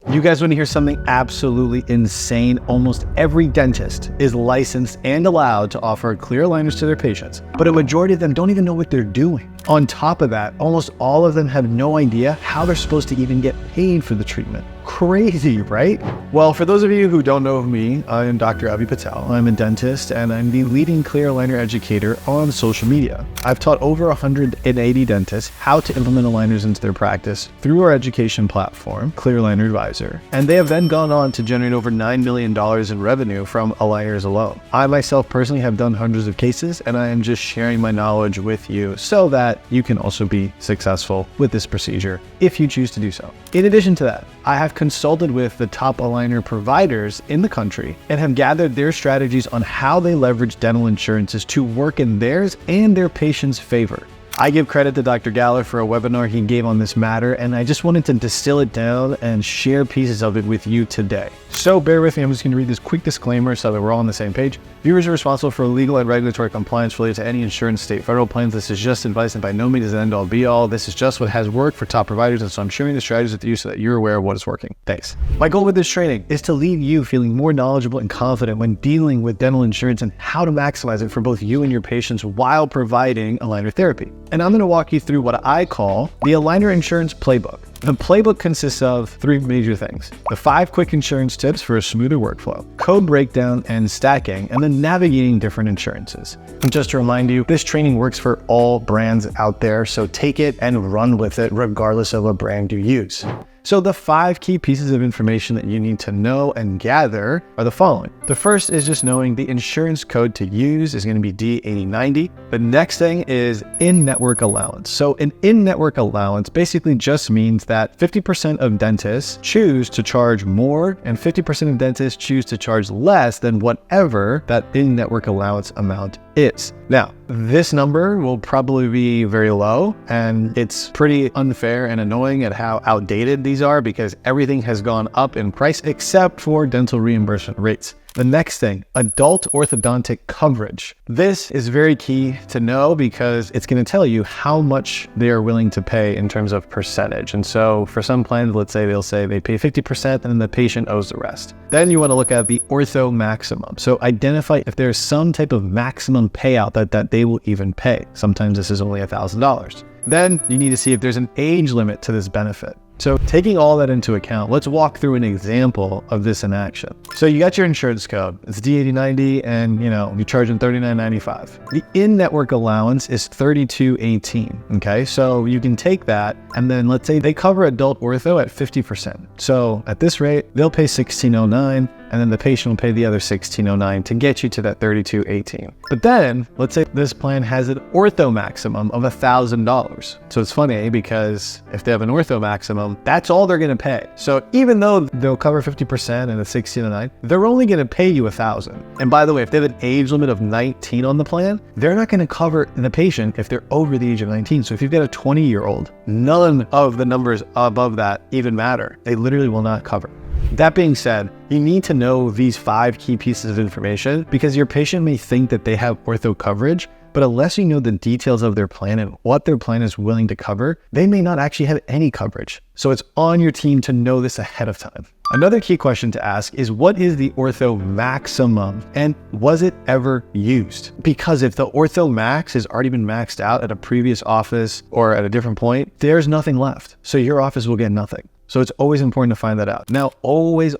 You guys want to hear something absolutely insane? Almost every dentist is licensed and allowed to offer clear aligners to their patients, but a majority of them don't even know what they're doing. On top of that, almost all of them have no idea how they're supposed to even get paid for the treatment. Crazy, right? Well, for those of you who don't know me, I am Dr. Avi Patel. I'm a dentist and I'm the leading clear aligner educator on social media. I've taught over 180 dentists how to implement aligners into their practice through our education platform, Clear Aligner Advisor, and they have then gone on to generate over $9 million in revenue from aligners alone. I myself personally have done hundreds of cases, and I am just sharing my knowledge with you so that you can also be successful with this procedure if you choose to do so. In addition to that, I have consulted with the top aligner providers in the country and have gathered their strategies on how they leverage dental insurances to work in theirs and their patients' favor. I give credit to Dr. Galler for a webinar he gave on this matter, and I just wanted to distill it down and share pieces of it with you today. So bear with me, I'm just going to read this quick disclaimer so that we're all on the same page. Viewers are responsible for legal and regulatory compliance related to any insurance, state, federal plans. This is just advice and by no means is an end-all be-all. This is just what has worked for top providers, and so I'm sharing the strategies with you so that you're aware of what is working. Thanks. My goal with this training is to leave you feeling more knowledgeable and confident when dealing with dental insurance and how to maximize it for both you and your patients while providing aligner therapy. And I'm going to walk you through what I call the aligner insurance playbook. The playbook consists of 3 major things: the 5 quick insurance tips for a smoother workflow, code breakdown and stacking, and then navigating different insurances. And just to remind you, this training works for all brands out there, so take it and run with it regardless of what brand you use. So the 5 key pieces of information that you need to know and gather are the following. The first is just knowing the insurance code to use is going to be D8090. The next thing is in-network allowance. So an in-network allowance basically just means that 50% of dentists choose to charge more and 50% of dentists choose to charge less than whatever that in-network allowance amount is. Now, this number will probably be very low, and it's pretty unfair and annoying at how outdated these are because everything has gone up in price except for dental reimbursement rates. The next thing, adult orthodontic coverage. This is very key to know because it's going to tell you how much they are willing to pay in terms of percentage. And so for some plans, let's say they'll say they pay 50% and then the patient owes the rest. Then you want to look at the ortho maximum. So identify if there's some type of maximum payout that they will even pay. Sometimes this is only $1,000. Then you need to see if there's an age limit to this benefit. So taking all that into account, let's walk through an example of this in action. So you got your insurance code, it's D8090, and you're charging $39.95. The in-network allowance is $32.18, okay? So you can take that, and then let's say they cover adult ortho at 50%. So at this rate, they'll pay $16.09, and then the patient will pay the other $16.09 to get you to that $32.18. But then, let's say this plan has an ortho maximum of $1,000. So it's funny because if they have an ortho maximum, that's all they're gonna pay. So even though they'll cover 50% and the $16.09, they're only gonna pay you $1,000. And by the way, if they have an age limit of 19 on the plan, they're not gonna cover the patient if they're over the age of 19. So if you've got a 20-year-old, none of the numbers above that even matter. They literally will not cover. That being said, you need to know these 5 key pieces of information because your patient may think that they have ortho coverage, but unless you know the details of their plan and what their plan is willing to cover, they may not actually have any coverage. So it's on your team to know this ahead of time. Another key question to ask is, what is the ortho maximum and was it ever used? Because if the ortho max has already been maxed out at a previous office or at a different point, there's nothing left. So your office will get nothing. So it's always important to find that out. Now, always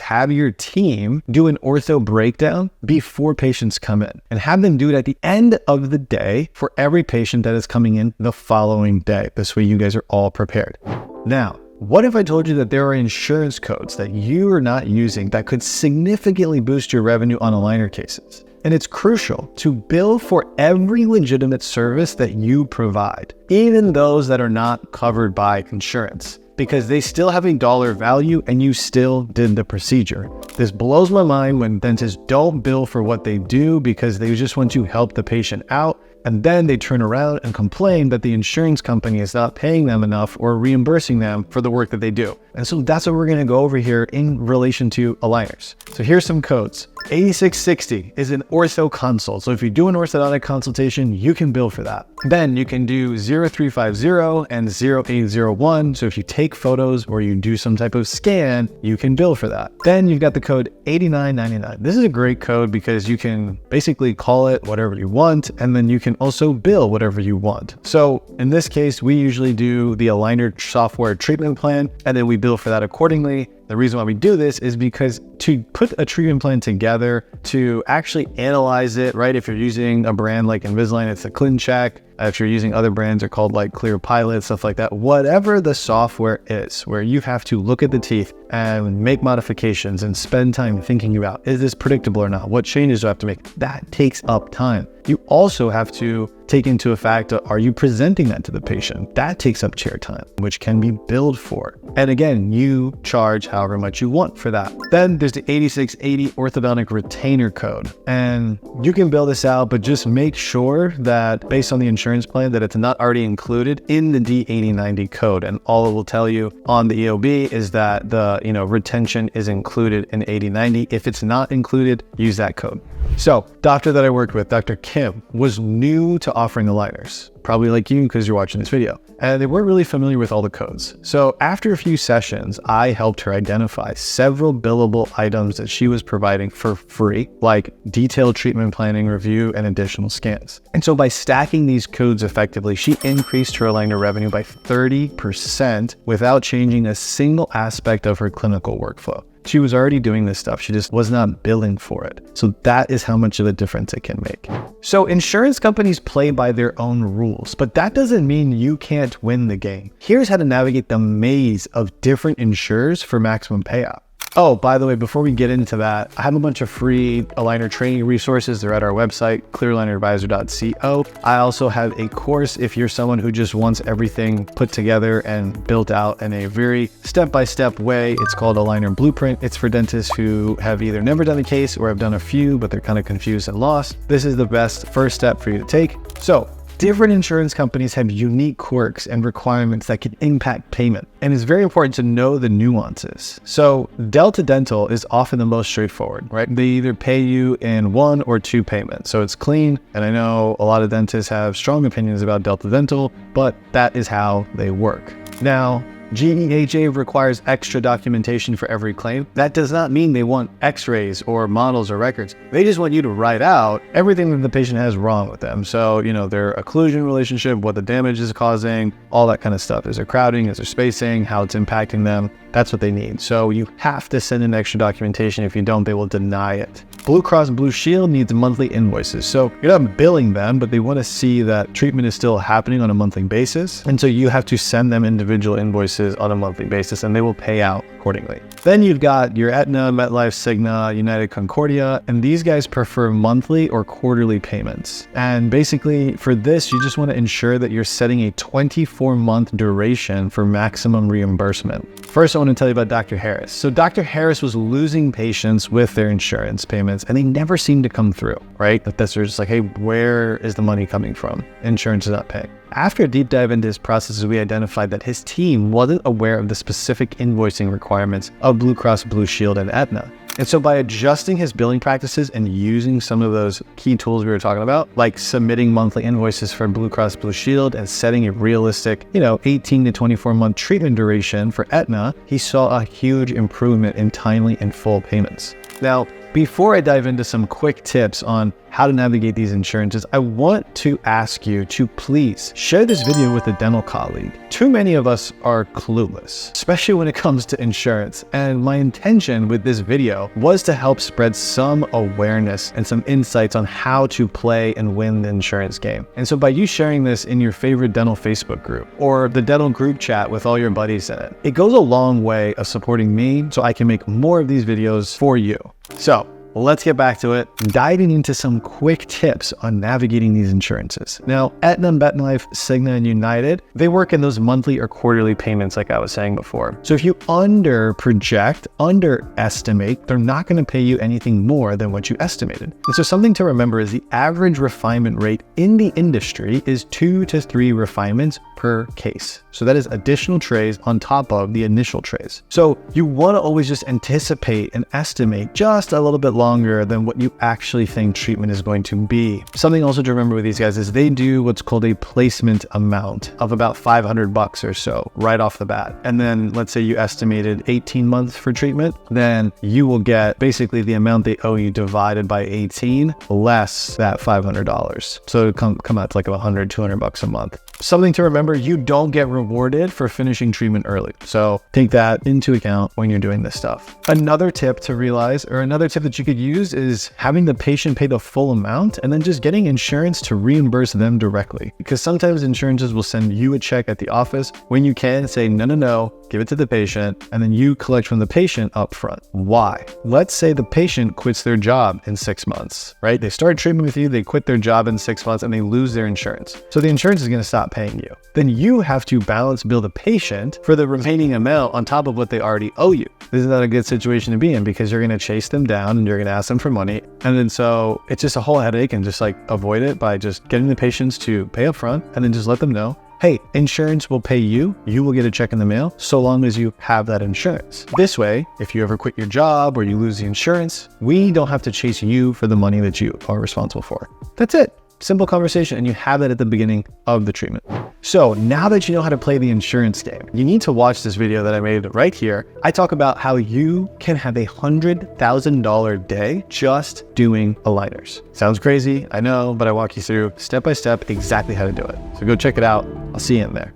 have your team do an ortho breakdown before patients come in and have them do it at the end of the day for every patient that is coming in the following day. This way you guys are all prepared. Now, what if I told you that there are insurance codes that you are not using that could significantly boost your revenue on aligner cases? And it's crucial to bill for every legitimate service that you provide, even those that are not covered by insurance, because they still have a dollar value and you still did the procedure. This blows my mind when dentists don't bill for what they do because they just want to help the patient out and then they turn around and complain that the insurance company is not paying them enough or reimbursing them for the work that they do. And so that's what we're going to go over here in relation to aligners. So here's some codes. 8660 is an ortho consult. So if you do an orthodontic consultation, you can bill for that. Then you can do 0350 and 0801. So if you take photos or you do some type of scan, you can bill for that. Then you've got the code 8999. This is a great code because you can basically call it whatever you want, and then you can also bill whatever you want. So in this case, we usually do the aligner software treatment plan, and then we bill for that accordingly. The reason why we do this is because to put a treatment plan together, to actually analyze it, right? If you're using a brand like Invisalign, it's a ClinCheck. If you're using other brands, they're called like Clear Pilot, stuff like that. Whatever the software is, where you have to look at the teeth and make modifications and spend time thinking about, is this predictable or not? What changes do I have to make? That takes up time. You also have to take into effect, are you presenting that to the patient? That takes up chair time, which can be billed for. And again, you charge however much you want for that. Then there's the 8680 orthodontic retainer code. And you can bill this out, but just make sure that based on the insurance plan that it's not already included in the D8090 code. And all it will tell you on the EOB is that the retention is included in 8090. If it's not included, use that code. So doctor that I worked with, Dr. Kim, was new to offering aligners, probably like you because you're watching this video, and they weren't really familiar with all the codes. So after a few sessions, I helped her identify several billable items that she was providing for free, like detailed treatment planning, review, and additional scans. And so by stacking these codes effectively, she increased her aligner revenue by 30% without changing a single aspect of her clinical workflow. She was already doing this stuff. She just was not billing for it. So that is how much of a difference it can make. So insurance companies play by their own rules, but that doesn't mean you can't win the game. Here's how to navigate the maze of different insurers for maximum payout. Oh, by the way, before we get into that, I have a bunch of free aligner training resources. They're at our website, clearalineradvisor.co. I also have a course if you're someone who just wants everything put together and built out in a very step-by-step way. It's called Aligner Blueprint. It's for dentists who have either never done a case or have done a few, but they're kind of confused and lost. This is the best first step for you to take. So, different insurance companies have unique quirks and requirements that can impact payment, and it's very important to know the nuances. So Delta Dental is often the most straightforward, right? They either pay you in 1 or 2 payments, so it's clean. And I know a lot of dentists have strong opinions about Delta Dental, but that is how they work. Now, GEHA requires extra documentation for every claim. That does not mean they want x-rays or models or records. They just want you to write out everything that the patient has wrong with them. So, their occlusion relationship, what the damage is causing, all that kind of stuff. Is there crowding? Is there spacing? How it's impacting them? That's what they need. So you have to send in extra documentation. If you don't, they will deny it. Blue Cross Blue Shield needs monthly invoices. So you're not billing them, but they want to see that treatment is still happening on a monthly basis. And so you have to send them individual invoices on a monthly basis, and they will pay out accordingly. Then you've got your Aetna, MetLife, Cigna, United, Concordia, and these guys prefer monthly or quarterly payments. And basically for this, you just want to ensure that you're setting a 24-month duration for maximum reimbursement. First, I want to tell you about Dr. Harris. So Dr. Harris was losing patients with their insurance payments, and they never seemed to come through, right? That's just like, hey, where is the money coming from? Insurance is not paying. After a deep dive into his processes, we identified that his team wasn't aware of the specific invoicing requirements of Blue Cross Blue Shield and Aetna. And so by adjusting his billing practices and using some of those key tools we were talking about, like submitting monthly invoices for Blue Cross Blue Shield and setting a realistic, 18 to 24 month treatment duration for Aetna, he saw a huge improvement in timely and full payments. Now, before I dive into some quick tips on how to navigate these insurances, I want to ask you to please share this video with a dental colleague. Too many of us are clueless, especially when it comes to insurance. And my intention with this video was to help spread some awareness and some insights on how to play and win the insurance game. And so by you sharing this in your favorite dental Facebook group or the dental group chat with all your buddies in it, it goes a long way of supporting me so I can make more of these videos for you. So let's get back to it, diving into some quick tips on navigating these insurances. Now, Aetna, MetLife, Cigna, and United, they work in those monthly or quarterly payments like I was saying before. So if you underestimate, they're not going to pay you anything more than what you estimated. And so something to remember is the average refinement rate in the industry is 2 to 3 refinements per case. So that is additional trays on top of the initial trays. So you want to always just anticipate and estimate just a little bit longer than what you actually think treatment is going to be. Something also to remember with these guys is they do what's called a placement amount of about $500 or so right off the bat. And then let's say you estimated 18 months for treatment, then you will get basically the amount they owe you divided by 18 less that $500. So it'll come out to like $100, $200 a month. Something to remember, you don't get rewarded for finishing treatment early. So take that into account when you're doing this stuff. Another tip to realize, or another tip that you could use, is having the patient pay the full amount and then just getting insurance to reimburse them directly. Because sometimes insurances will send you a check at the office when you can say, no, give it to the patient, and then you collect from the patient up front. Why? Let's say the patient quits their job in 6 months, right? They started treatment with you, they quit their job in 6 months, and they lose their insurance. So the insurance is going to stop paying you. Then you have to balance bill the patient for the remaining amount on top of what they already owe you. This is not a good situation to be in because you're going to chase them down and you're going to ask them for money. And then so it's just a whole headache, and just like avoid it by just getting the patients to pay up front and then just let them know, hey, insurance will pay you. You will get a check in the mail so long as you have that insurance. This way, if you ever quit your job or you lose the insurance, we don't have to chase you for the money that you are responsible for. That's it. Simple conversation, and you have that at the beginning of the treatment. So now that you know how to play the insurance game, you need to watch this video that I made right here. I talk about how you can have $100,000 day just doing aligners. Sounds crazy, I know, but I walk you through step by step exactly how to do it. So go check it out. I'll see you in there.